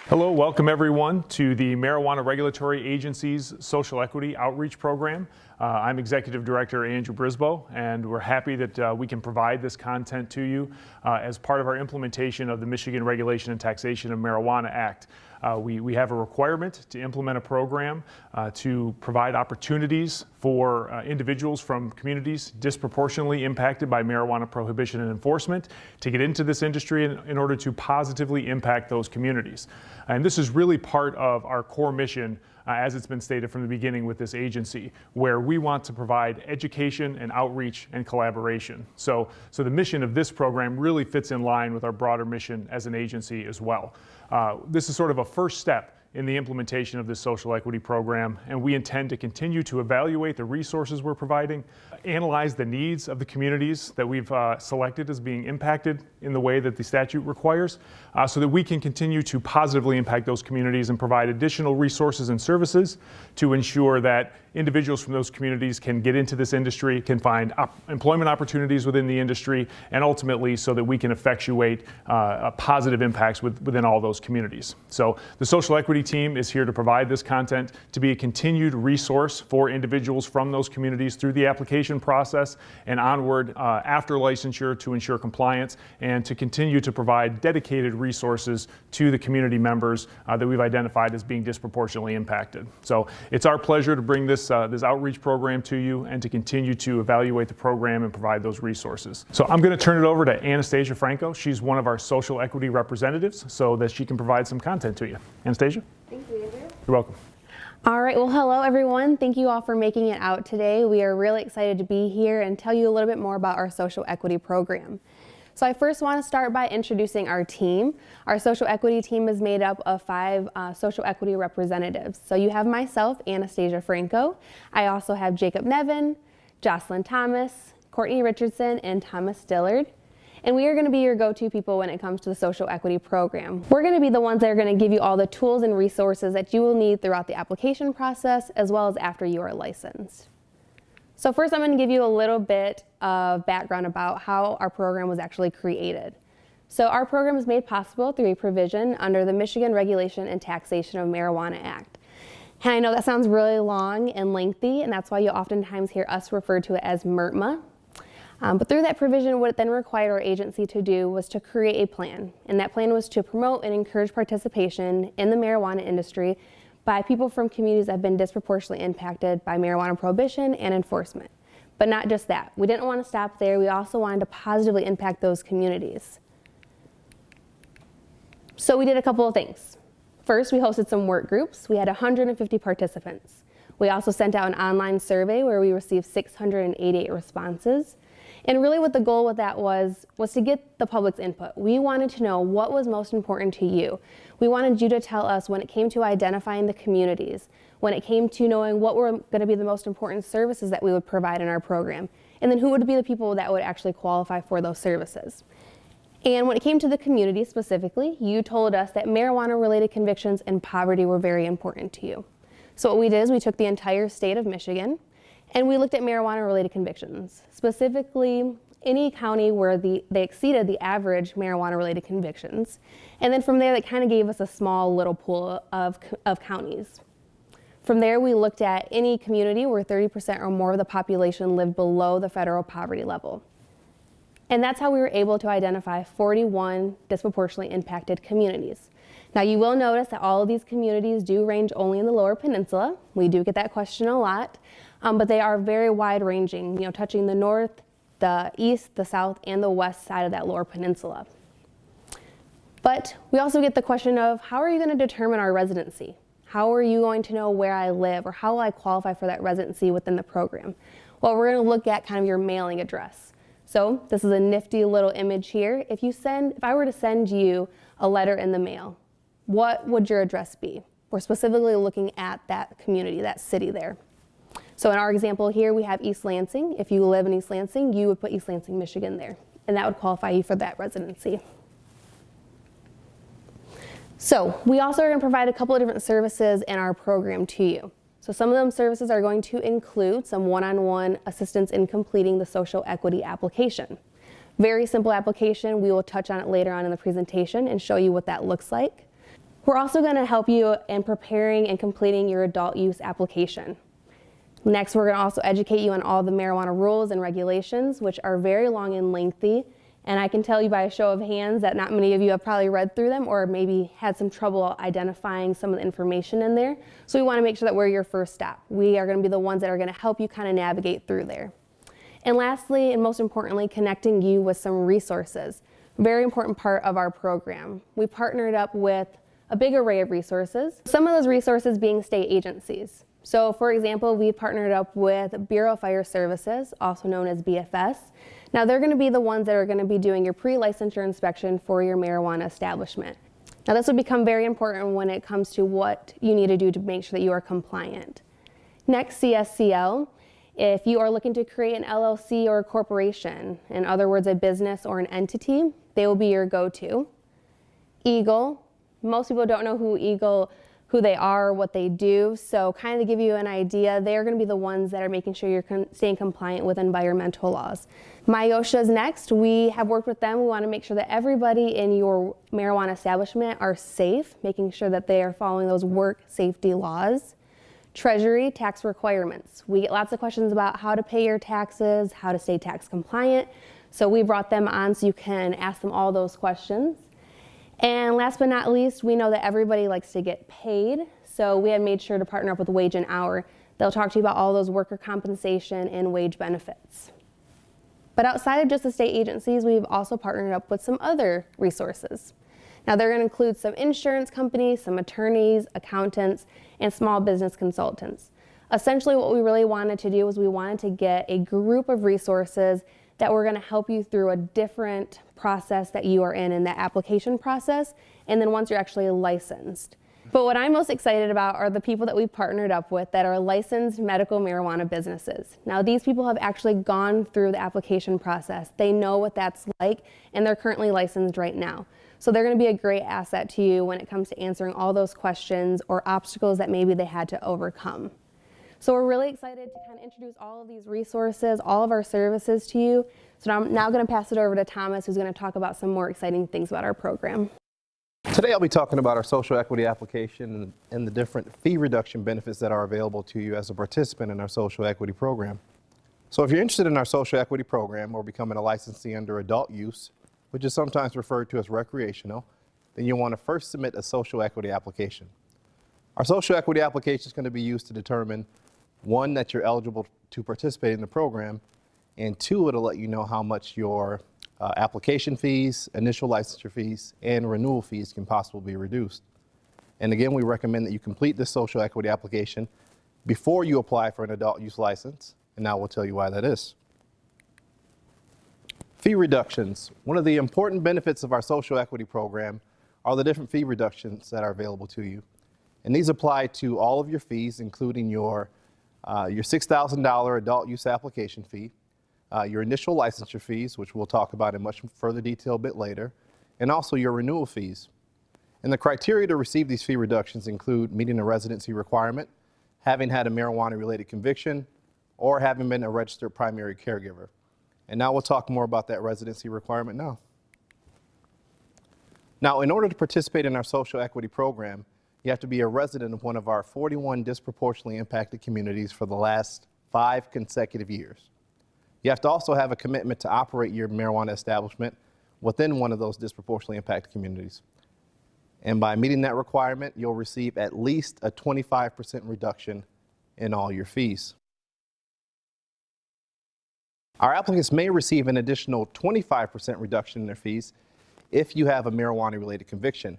Hello, welcome everyone to the Marijuana Regulatory Agency's Social Equity Outreach Program. I'm Executive Director Andrew Brisboe, and we're happy that we can provide this content to you as part of our implementation of the Michigan Regulation and Taxation of Marijuana Act. We have a requirement to implement a program to provide opportunities for individuals from communities disproportionately impacted by marijuana prohibition and enforcement to get into this industry in order to positively impact those communities. And this is really part of our core mission as it's been stated from the beginning with this agency, where we want to provide education and outreach and collaboration. So the mission of this program really fits in line with our broader mission as an agency as well. This is sort of a first step in the implementation of this social equity program, and we intend to continue to evaluate the resources we're providing, analyze the needs of the communities that we've selected as being impacted in the way that the statute requires, so that we can continue to positively impact those communities and provide additional resources and services to ensure that individuals from those communities can get into this industry, can find employment opportunities within the industry, and ultimately so that we can effectuate positive impacts within all those communities. So the social equity team is here to provide this content to be a continued resource for individuals from those communities through the application process and onward after licensure to ensure compliance, and to continue to provide dedicated resources to the community members that we've identified as being disproportionately impacted. So it's our pleasure to bring this outreach program to you and to continue to evaluate the program and provide those resources. So I'm going to turn it over to Anastasia Franco. She's one of our social equity representatives, so that she can provide some content to you. Anastasia? Thank you, Andrew. You're welcome. All right, well, hello everyone. Thank you all for making it out today. We are really excited to be here and tell you a little bit more about our social equity program. So I first want to start by introducing our team. Our social equity team is made up of 5 social equity representatives. So you have myself, Anastasia Franco. I also have Jacob Nevin, Jocelyn Thomas, Courtney Richardson, and Thomas Dillard. And we are going to be your go-to people when it comes to the social equity program. We're going to be the ones that are going to give you all the tools and resources that you will need throughout the application process, as well as after you are licensed. So first, I'm going to give you a little bit of background about how our program was actually created. So our program is made possible through a provision under the Michigan Regulation and Taxation of Marijuana Act. And I know that sounds really long and lengthy, and that's why you oftentimes hear us refer to it as MRA. But through that provision, what it then required our agency to do was to create a plan. And that plan was to promote and encourage participation in the marijuana industry by people from communities that have been disproportionately impacted by marijuana prohibition and enforcement. But not just that. We didn't want to stop there. We also wanted to positively impact those communities. So we did a couple of things. First, we hosted some work groups. We had 150 participants. We also sent out an online survey where we received 688 responses. And really what the goal with that was to get the public's input. We wanted to know what was most important to you. We wanted you to tell us when it came to identifying the communities, when it came to knowing what were going to be the most important services that we would provide in our program, and then who would be the people that would actually qualify for those services. And when it came to the community specifically, you told us that marijuana-related convictions and poverty were very important to you. So what we did is we took the entire state of Michigan and we looked at marijuana-related convictions, specifically any county where they exceeded the average marijuana-related convictions. And then from there, that kind of gave us a small little pool of counties. From there, we looked at any community where 30% or more of the population lived below the federal poverty level. And that's how we were able to identify 41 disproportionately impacted communities. Now, you will notice that all of these communities do range only in the Lower Peninsula. We do get that question a lot. But they are very wide-ranging, touching the north, the east, the south, and the west side of that Lower Peninsula. But we also get the question of, how are you going to determine our residency? How are you going to know where I live, or how will I qualify for that residency within the program? Well, we're going to look at kind of your mailing address. So this is a nifty little image here. If I were to send you a letter in the mail, what would your address be? We're specifically looking at that community, that city there. So in our example here, we have East Lansing. If you live in East Lansing, you would put East Lansing, Michigan there, and that would qualify you for that residency. So we also are going to provide a couple of different services in our program to you. So some of them services are going to include some one-on-one assistance in completing the social equity application. Very simple application. We will touch on it later on in the presentation and show you what that looks like. We're also going to help you in preparing and completing your adult use application. Next, we're going to also educate you on all the marijuana rules and regulations, which are very long and lengthy. And I can tell you by a show of hands that not many of you have probably read through them or maybe had some trouble identifying some of the information in there. So we want to make sure that we're your first stop. We are going to be the ones that are going to help you kind of navigate through there. And lastly, and most importantly, connecting you with some resources. Very important part of our program. We partnered up with a big array of resources. Some of those resources being state agencies. So for example, we partnered up with Bureau of Fire Services, also known as BFS. Now they're going to be the ones that are going to be doing your pre-licensure inspection for your marijuana establishment. Now this will become very important when it comes to what you need to do to make sure that you are compliant. Next, CSCL. If you are looking to create an LLC or a corporation, in other words, a business or an entity, they will be your go-to. Eagle. Most people don't know who they are, what they do. So kind of to give you an idea, they're going to be the ones that are making sure you're staying compliant with environmental laws. Myosha is next. We have worked with them. We want to make sure that everybody in your marijuana establishment are safe, making sure that they are following those work safety laws. Treasury, tax requirements. We get lots of questions about how to pay your taxes, how to stay tax compliant. So we brought them on so you can ask them all those questions. And last but not least, we know that everybody likes to get paid. So we have made sure to partner up with Wage and Hour. They'll talk to you about all those worker compensation and wage benefits. But outside of just the state agencies, we've also partnered up with some other resources. Now they're going to include some insurance companies, some attorneys, accountants, and small business consultants. Essentially what we really wanted to do was we wanted to get a group of resources that were going to help you through a different process that you are in that application process, and then once you're actually licensed. But what I'm most excited about are the people that we've partnered up with that are licensed medical marijuana businesses. Now these people have actually gone through the application process. They know what that's like, and they're currently licensed right now. So they're going to be a great asset to you when it comes to answering all those questions or obstacles that maybe they had to overcome. So we're really excited to kind of introduce all of these resources, all of our services to you. So I'm now going to pass it over to Thomas, who's going to talk about some more exciting things about our program. Today I'll be talking about our social equity application and the different fee reduction benefits that are available to you as a participant in our social equity program. So if you're interested in our social equity program or becoming a licensee under adult use, which is sometimes referred to as recreational, then you'll want to first submit a social equity application. Our social equity application is going to be used to determine, one, that you're eligible to participate in the program, and two, it'll let you know how much your application fees, initial licensure fees, and renewal fees can possibly be reduced. And again, we recommend that you complete this social equity application before you apply for an adult use license, and now we'll tell you why that is. Fee reductions. One of the important benefits of our social equity program are the different fee reductions that are available to you. And these apply to all of your fees, including your $6,000 adult use application fee, your initial licensure fees, which we'll talk about in much further detail a bit later, and also your renewal fees. And the criteria to receive these fee reductions include meeting a residency requirement, having had a marijuana-related conviction, or having been a registered primary caregiver. And now we'll talk more about that residency requirement now. Now, in order to participate in our social equity program, you have to be a resident of one of our 41 disproportionately impacted communities for the last 5 consecutive years. You have to also have a commitment to operate your marijuana establishment within one of those disproportionately impacted communities. And by meeting that requirement, you'll receive at least a 25% reduction in all your fees. Our applicants may receive an additional 25% reduction in their fees if you have a marijuana-related conviction.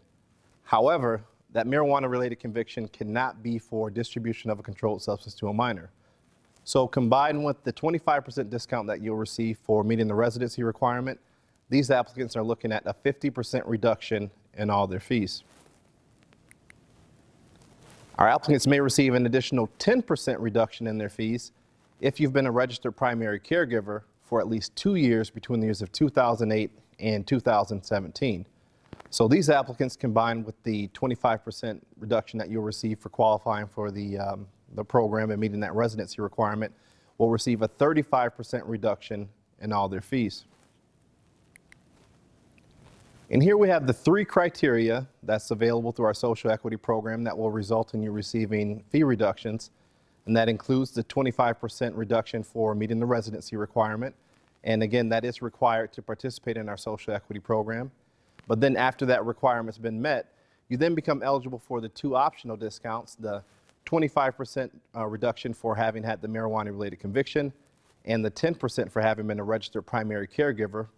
However, that marijuana-related conviction cannot be for distribution of a controlled substance to a minor. So combined with the 25% discount that you'll receive for meeting the residency requirement, these applicants are looking at a 50% reduction in all their fees. Our applicants may receive an additional 10% reduction in their fees if you've been a registered primary caregiver for at least 2 years between the years of 2008 and 2017. So these applicants, combined with the 25% reduction that you'll receive for qualifying for the program and meeting that residency requirement, will receive a 35% reduction in all their fees. And here we have the 3 criteria that's available through our social equity program that will result in you receiving fee reductions. And that includes the 25% reduction for meeting the residency requirement. And again, that is required to participate in our social equity program. But then after that requirement's been met, you then become eligible for the 2 optional discounts, the 25% reduction for having had the marijuana-related conviction and the 10% for having been a registered primary caregiver.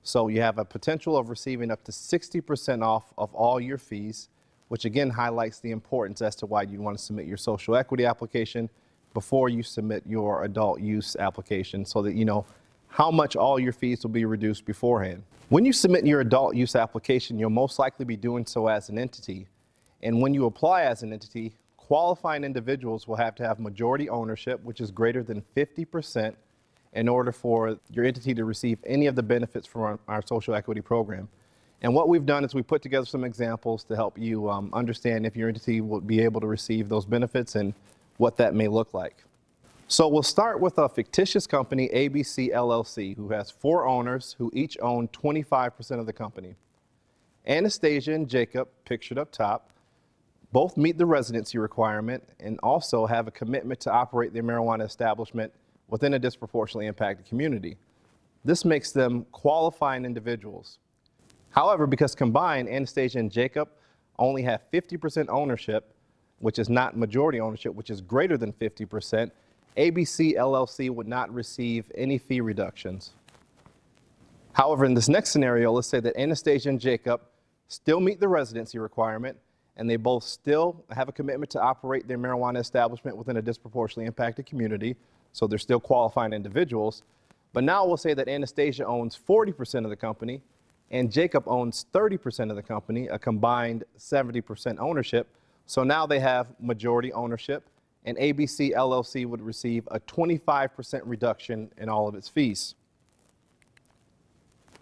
So you have a potential of receiving up to 60% off of all your fees, which again highlights the importance as to why you want to submit your social equity application before you submit your adult use application, so that you know how much all your fees will be reduced beforehand. When you submit your adult use application, you'll most likely be doing so as an entity. And when you apply as an entity, qualifying individuals will have to have majority ownership, which is greater than 50%, in order for your entity to receive any of the benefits from our social equity program. And what we've done is we put together some examples to help you understand if your entity will be able to receive those benefits and what that may look like. So we'll start with a fictitious company, ABC LLC, who has 4 owners who each own 25% of the company. Anastasia and Jacob, pictured up top, both meet the residency requirement and also have a commitment to operate their marijuana establishment within a disproportionately impacted community. This makes them qualifying individuals. However, because combined, Anastasia and Jacob only have 50% ownership, which is not majority ownership, which is greater than 50%, ABC LLC would not receive any fee reductions. However, in this next scenario, let's say that Anastasia and Jacob still meet the residency requirement, and they both still have a commitment to operate their marijuana establishment within a disproportionately impacted community, so they're still qualifying individuals. But now we'll say that Anastasia owns 40% of the company, and Jacob owns 30% of the company, a combined 70% ownership. So now they have majority ownership, and ABC LLC would receive a 25% reduction in all of its fees.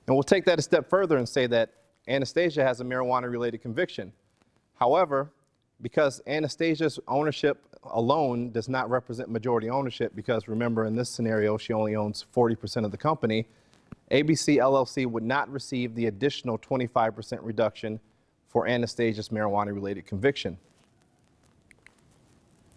And we'll take that a step further and say that Anastasia has a marijuana-related conviction. However, because Anastasia's ownership alone does not represent majority ownership, because remember in this scenario she only owns 40% of the company, ABC LLC would not receive the additional 25% reduction for Anastasia's marijuana-related conviction.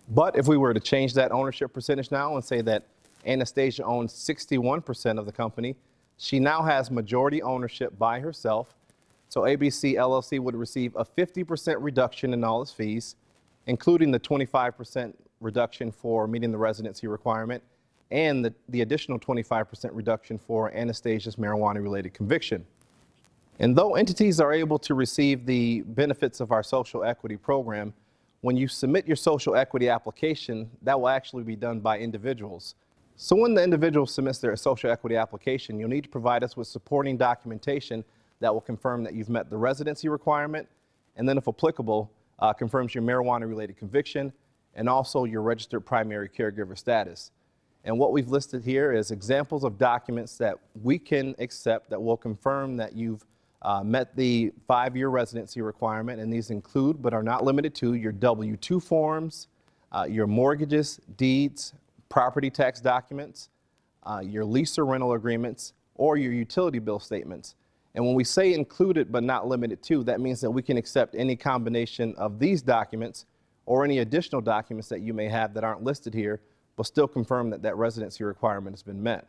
But if we were to change that ownership percentage now and say that Anastasia owns 61% of the company, she now has majority ownership by herself. So ABC LLC would receive a 50% reduction in all its fees, including the 25% reduction for meeting the residency requirement and the additional 25% reduction for Anastasia's marijuana-related conviction. And though entities are able to receive the benefits of our social equity program, when you submit your social equity application, that will actually be done by individuals. So when the individual submits their social equity application, you'll need to provide us with supporting documentation that will confirm that you've met the residency requirement, and then if applicable, confirms your marijuana-related conviction and also your registered primary caregiver status. And what we've listed here is examples of documents that we can accept that will confirm that you've met the 5-year residency requirement, and these include but are not limited to your W-2 forms, your mortgages, deeds, property tax documents, your lease or rental agreements, or your utility bill statements. And when we say included but not limited to, that means that we can accept any combination of these documents or any additional documents that you may have that aren't listed here, but still confirm that that residency requirement has been met.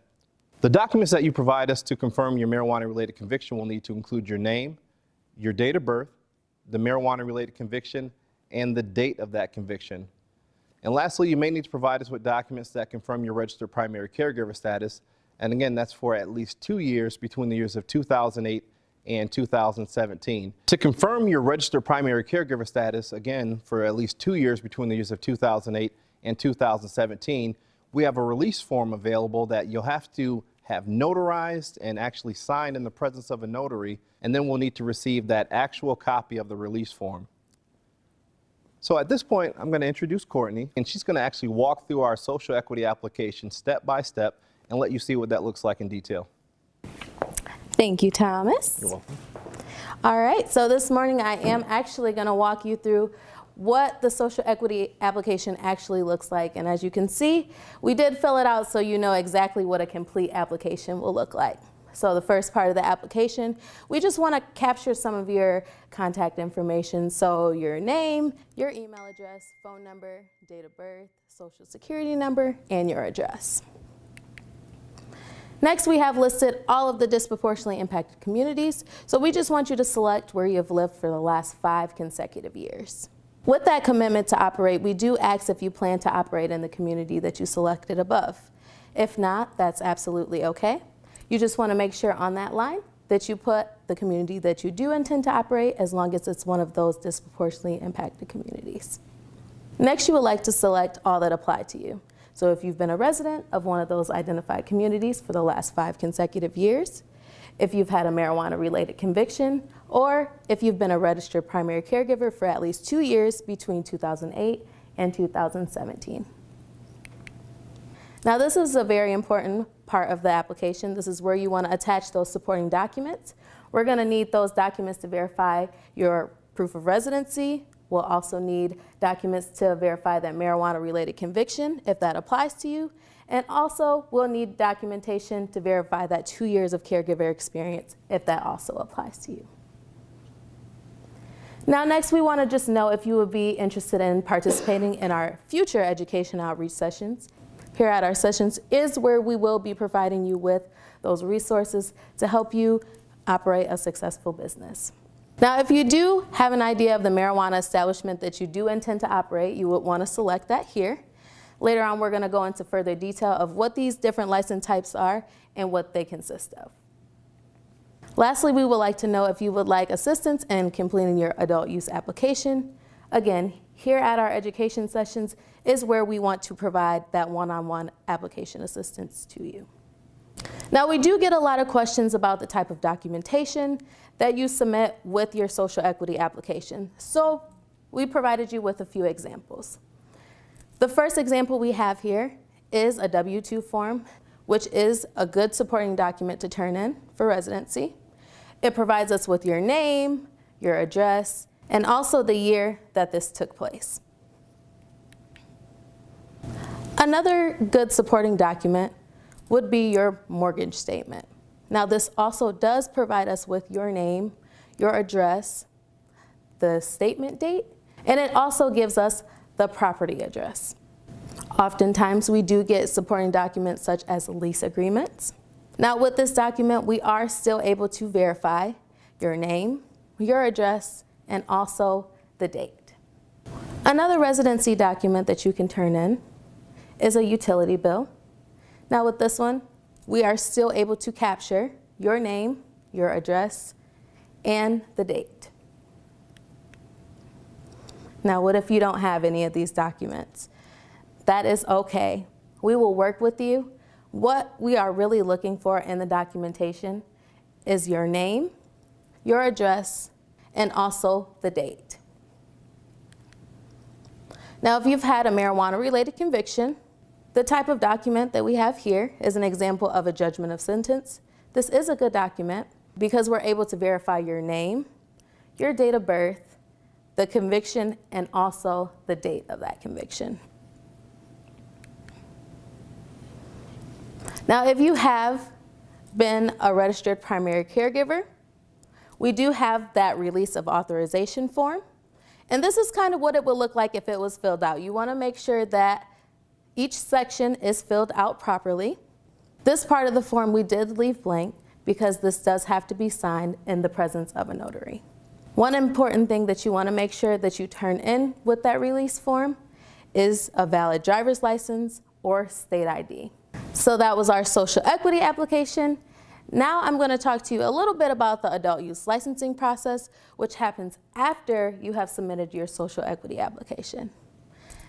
The documents that you provide us to confirm your marijuana-related conviction will need to include your name, your date of birth, the marijuana-related conviction, and the date of that conviction. And lastly, you may need to provide us with documents that confirm your registered primary caregiver status. And again, that's for at least 2 years between the years of 2008 and 2017. To confirm your registered primary caregiver status, again, for at least 2 years between the years of 2008 and 2017, we have a release form available that you'll have to have notarized and actually signed in the presence of a notary, and then we'll need to receive that actual copy of the release form. So at this point, I'm going to introduce Courtney, and she's going to actually walk through our social equity application step by step and let you see what that looks like in detail. Thank you, Thomas. You're welcome. All right, so this morning I am actually going to walk you through what the social equity application actually looks like. And as you can see, we did fill it out so you know exactly what a complete application will look like. So the first part of the application, we just want to capture some of your contact information. So your name, your email address, phone number, date of birth, social security number, and your address. Next, we have listed all of the disproportionately impacted communities. So we just want you to select where you've lived for the last 5 consecutive years. With that commitment to operate, we do ask if you plan to operate in the community that you selected above. If not, that's absolutely okay. You just want to make sure on that line that you put the community that you do intend to operate, as long as it's one of those disproportionately impacted communities. Next, you would like to select all that apply to you. So if you've been a resident of one of those identified communities for the last 5 consecutive years, if you've had a marijuana-related conviction, or if you've been a registered primary caregiver for at least 2 years between 2008 and 2017. Now, this is a very important part of the application. This is where you want to attach those supporting documents. We're going to need those documents to verify your proof of residency. We'll also need documents to verify that marijuana-related conviction, if that applies to you. And also, we'll need documentation to verify that 2 years of caregiver experience, if that also applies to you. Now, next, we want to just know if you would be interested in participating in our future education outreach sessions. Here at our sessions is where we will be providing you with those resources to help you operate a successful business. Now, if you do have an idea of the marijuana establishment that you do intend to operate, you would want to select that here. Later on, we're going to go into further detail of what these different license types are and what they consist of. Lastly, we would like to know if you would like assistance in completing your adult use application. Again, here at our education sessions is where we want to provide that one-on-one application assistance to you. Now, we do get a lot of questions about the type of documentation that you submit with your social equity application. So we provided you with a few examples. The first example we have here is a W-2 form, which is a good supporting document to turn in for residency. It provides us with your name, your address, and also the year that this took place. Another good supporting document would be your mortgage statement. Now, this also does provide us with your name, your address, the statement date, and it also gives us the property address. Oftentimes, we do get supporting documents such as lease agreements. Now, with this document, we are still able to verify your name, your address, and also the date. Another residency document that you can turn in is a utility bill. Now, with this one, we are still able to capture your name, your address, and the date. Now, what if you don't have any of these documents? That is okay. We will work with you. What we are really looking for in the documentation is your name, your address, and also the date. Now, if you've had a marijuana-related conviction, the type of document that we have here is an example of a judgment of sentence. This is a good document because we're able to verify your name, your date of birth, the conviction, and also the date of that conviction. Now, if you have been a registered primary caregiver, we do have that release of authorization form. And this is kind of what it would look like if it was filled out. You want to make sure that each section is filled out properly. This part of the form we did leave blank because this does have to be signed in the presence of a notary. One important thing that you want to make sure that you turn in with that release form is a valid driver's license or state ID. So that was our social equity application. Now I'm going to talk to you a little bit about the adult use licensing process, which happens after you have submitted your social equity application.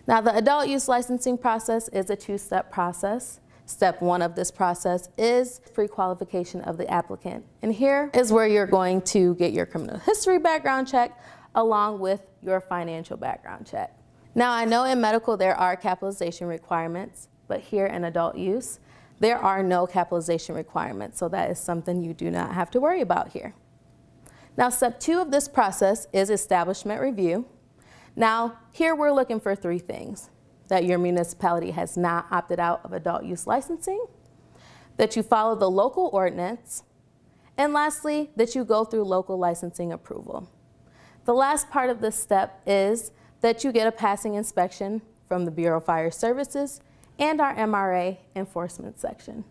Now, the adult use licensing process is a 2-step process. Step 1 of this process is pre-qualification of the applicant. And here is where you're going to get your criminal history background check along with your financial background check. Now, I know in medical there are capitalization requirements, but here in adult use, there are no capitalization requirements, so that is something you do not have to worry about here. Now, step 2 of this process is establishment review. Now, here we're looking for 3 things: that your municipality has not opted out of adult use licensing, that you follow the local ordinance, And lastly, that you go through local licensing approval. The last part of this step is that you get a passing inspection from the Bureau of Fire Services and our MRA enforcement section.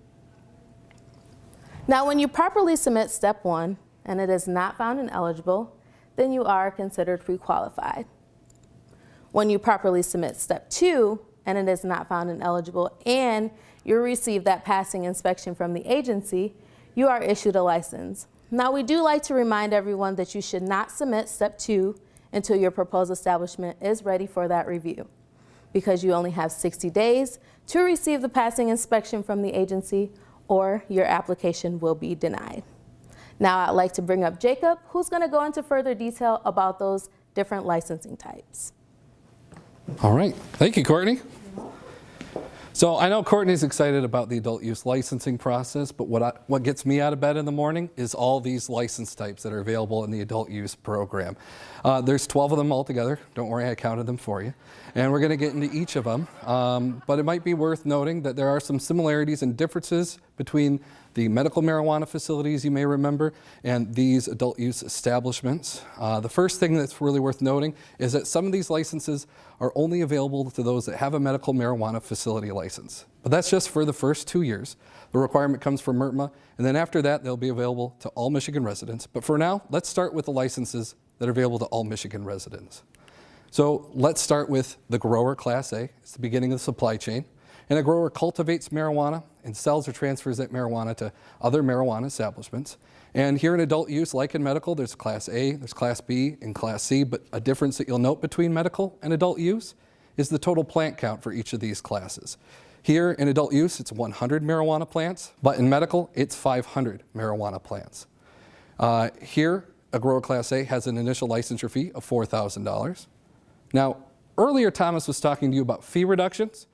Now, when you properly submit step 1 and it is not found ineligible, then you are considered pre-qualified. When you properly submit step 2 and it is not found ineligible and you receive that passing inspection from the agency, you are issued a license. Now, we do like to remind everyone that you should not submit step 2 until your proposed establishment is ready for that review, because you only have 60 days to receive the passing inspection from the agency or your application will be denied. Now, I'd like to bring up Jacob, who's going to go into further detail about those different licensing types. All right, thank you, Courtney. So I know Courtney's excited about the adult use licensing process, but what gets me out of bed in the morning is all these license types that are available in the adult use program. There's 12 of them altogether. Don't worry, I counted them for you. And we're going to get into each of them. But it might be worth noting that there are some similarities and differences between the medical marijuana facilities, you may remember, and these adult use establishments. The first thing that's really worth noting is that some of these licenses are only available to those that have a medical marijuana facility license. But that's just for the first 2 years. The requirement comes from MRA, and then after that, they'll be available to all Michigan residents. But for now, let's start with the licenses that are available to all Michigan residents. So let's start with the grower Class A. It's the beginning of the supply chain. And a grower cultivates marijuana and sells or transfers that marijuana to other marijuana establishments. And here in adult use, like in medical, there's Class A, there's Class B, and Class C. But a difference that you'll note between medical and adult use is the total plant count for each of these classes. Here in adult use, it's 100 marijuana plants, but in medical, it's 500 marijuana plants. Here, a grower Class A has an initial licensure fee of $4,000. Now, earlier Thomas was talking to you about fee reductions,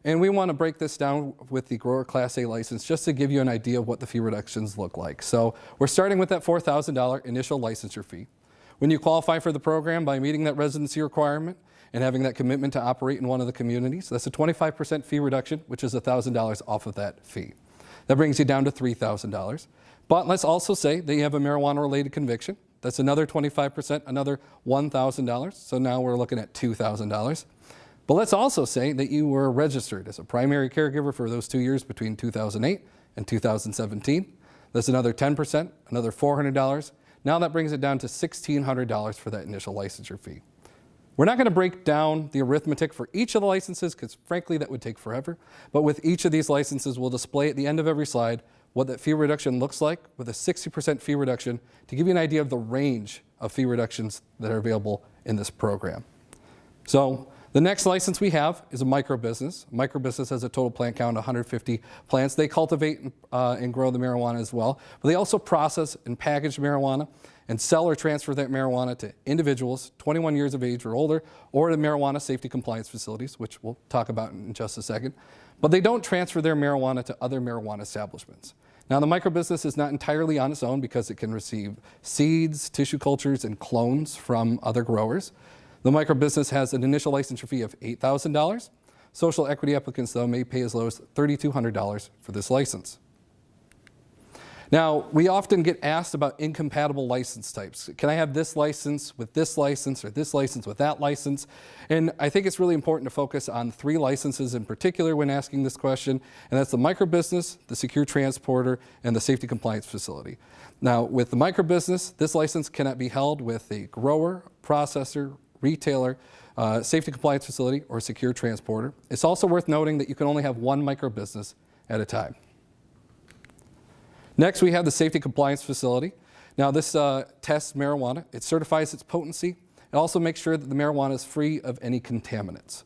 and we want to break this down with the grower Class A license just to give you an idea of what the fee reductions look like. So we're starting with that $4,000 initial licensure fee. When you qualify for the program by meeting that residency requirement and having that commitment to operate in one of the communities, that's a 25% fee reduction, which is $1,000 off of that fee. That brings you down to $3,000. But let's also say that you have a marijuana-related conviction. That's another 25%, another $1,000. So now we're looking at $2,000. But let's also say that you were registered as a primary caregiver for those 2 years between 2008 and 2017. That's another 10%, another $400. Now that brings it down to $1,600 for that initial licensure fee. We're not going to break down the arithmetic for each of the licenses because frankly that would take forever. But with each of these licenses, we'll display at the end of every slide what that fee reduction looks like with a 60% fee reduction to give you an idea of the range of fee reductions that are available in this program. So the next license we have is a microbusiness. Microbusiness has a total plant count of 150 plants. They cultivate and grow the marijuana as well, but they also process and package marijuana and sell or transfer that marijuana to individuals 21 years of age or older or to marijuana safety compliance facilities, which we'll talk about in just a second. But they don't transfer their marijuana to other marijuana establishments. Now, the microbusiness is not entirely on its own because it can receive seeds, tissue cultures, and clones from other growers. The microbusiness has an initial licensure fee of $8,000. Social equity applicants, though, may pay as low as $3,200 for this license. Now, we often get asked about incompatible license types. Can I have this license with this license or this license with that license? And I think it's really important to focus on 3 licenses in particular when asking this question, and that's the microbusiness, the secure transporter, and the safety compliance facility. Now, with the microbusiness, this license cannot be held with a grower, processor, retailer, safety compliance facility, or secure transporter. It's also worth noting that you can only have one microbusiness at a time. Next, we have the safety compliance facility. Now, this tests marijuana. It certifies its potency. It also makes sure that the marijuana is free of any contaminants.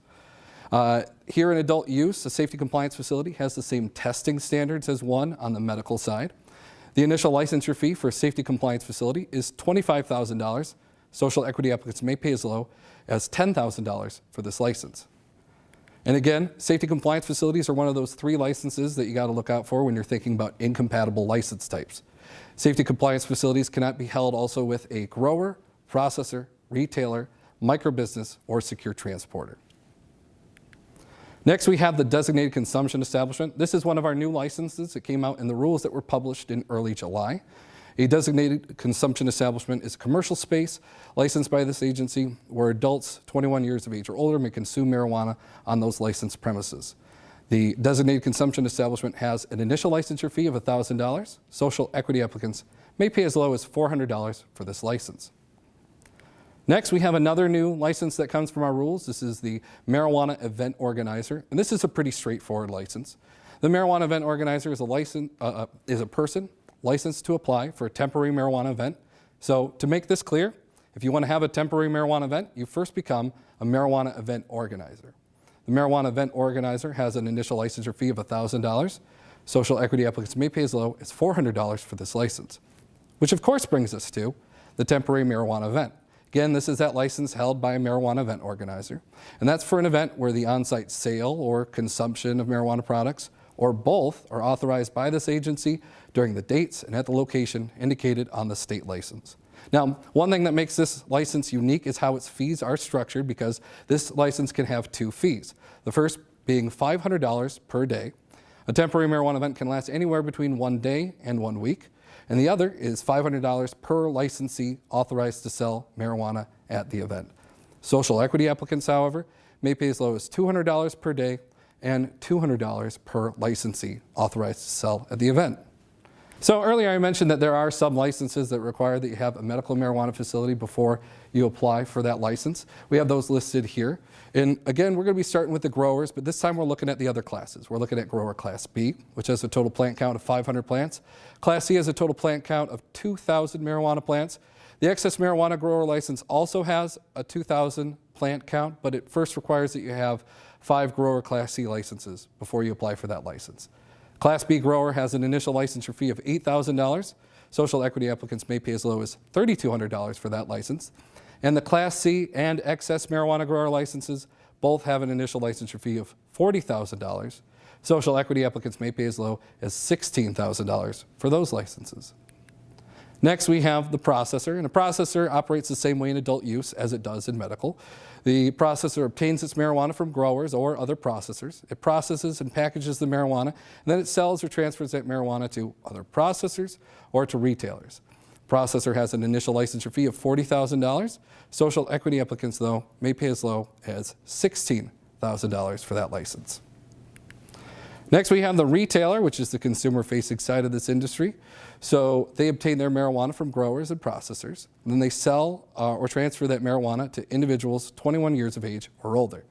Here in adult use, the safety compliance facility has the same testing standards as one on the medical side. The initial licensure fee for a safety compliance facility is $25,000. Social equity applicants may pay as low as $10,000 for this license. And again, safety compliance facilities are one of those 3 licenses that you got to look out for when you're thinking about incompatible license types. Safety compliance facilities cannot be held also with a grower, processor, retailer, microbusiness, or secure transporter. Next, we have the designated consumption establishment. This is one of our new licenses that came out in the rules that were published in early July. A designated consumption establishment is a commercial space licensed by this agency where adults 21 years of age or older may consume marijuana on those licensed premises. The designated consumption establishment has an initial licensure fee of $1,000. Social equity applicants may pay as low as $400 for this license. Next, we have another new license that comes from our rules. This is the Marijuana Event Organizer, and this is a pretty straightforward license. The Marijuana Event Organizer is a person licensed to apply for a temporary marijuana event. So to make this clear, if you want to have a temporary marijuana event, you first become a Marijuana Event Organizer. The Marijuana Event Organizer has an initial licensure fee of $1,000. Social equity applicants may pay as low as $400 for this license, which of course brings us to the temporary marijuana event. Again, this is that license held by a marijuana event organizer, and that's for an event where the on-site sale or consumption of marijuana products, or both, are authorized by this agency during the dates and at the location indicated on the state license. Now, one thing that makes this license unique is how its fees are structured, because this license can have two fees. The first being $500 per day. A temporary marijuana event can last anywhere between 1 day and 1 week. And the other is $500 per licensee authorized to sell marijuana at the event. Social equity applicants, however, may pay as low as $200 per day and $200 per licensee authorized to sell at the event. So earlier I mentioned that there are some licenses that require that you have a medical marijuana facility before you apply for that license. We have those listed here. And again, we're going to be starting with the growers, but this time we're looking at the other classes. We're looking at grower class B, which has a total plant count of 500 plants. Class C has a total plant count of 2,000 marijuana plants. The excess marijuana grower license also has a 2,000 plant count, but it first requires that you have 5 grower class C licenses before you apply for that license. Class B grower has an initial licensure fee of $8,000. Social equity applicants may pay as low as $3,200 for that license. And the Class C and excess marijuana grower licenses both have an initial licensure fee of $40,000. Social equity applicants may pay as low as $16,000 for those licenses. Next, we have the processor, and a processor operates the same way in adult use as it does in medical. The processor obtains its marijuana from growers or other processors. It processes and packages the marijuana, and then it sells or transfers that marijuana to other processors or to retailers. Processor has an initial licensure fee of $40,000. Social equity applicants, though, may pay as low as $16,000 for that license. Next, we have the retailer, which is the consumer-facing side of this industry. So they obtain their marijuana from growers and processors, and then they sell or transfer that marijuana to individuals 21 years of age or older.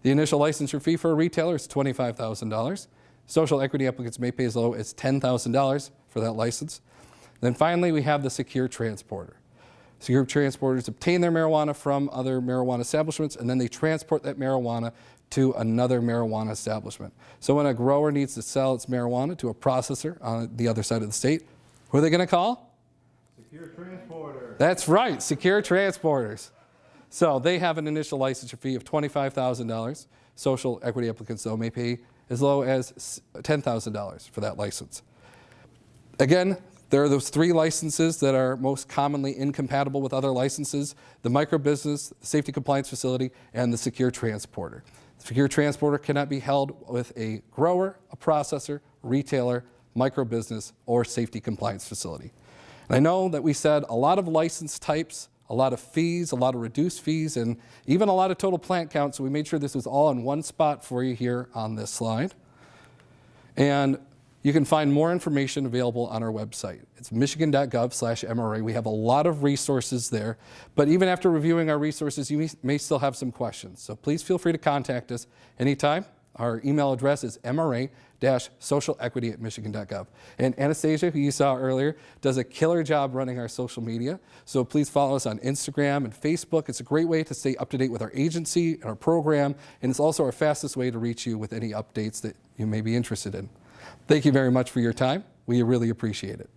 The initial licensure fee for a retailer is $25,000. Social equity applicants may pay as low as $10,000 for that license. Then finally, we have the secure transporter. Secure transporters obtain their marijuana from other marijuana establishments, and then they transport that marijuana to another marijuana establishment. So when a grower needs to sell its marijuana to a processor on the other side of the state, who are they going to call? Secure transporter. That's right, secure transporters. So they have an initial licensure fee of $25,000. Social equity applicants, though, may pay as low as $10,000 for that license. Again, there are those 3 licenses that are most commonly incompatible with other licenses: the microbusiness, the safety compliance facility, and the secure transporter. The secure transporter cannot be held with a grower, a processor, retailer, microbusiness, or safety compliance facility. And I know that we said a lot of license types, a lot of fees, a lot of reduced fees, and even a lot of total plant count, so we made sure this was all in one spot for you here on this slide. And you can find more information available on our website. It's michigan.gov/MRA. We have a lot of resources there, but even after reviewing our resources, you may still have some questions. So please feel free to contact us anytime. Our email address is mra-socialequity@michigan.gov. And Anastasia, who you saw earlier, does a killer job running our social media. So please follow us on Instagram and Facebook. It's a great way to stay up to date with our agency and our program, and it's also our fastest way to reach you with any updates that you may be interested in. Thank you very much for your time. We really appreciate it.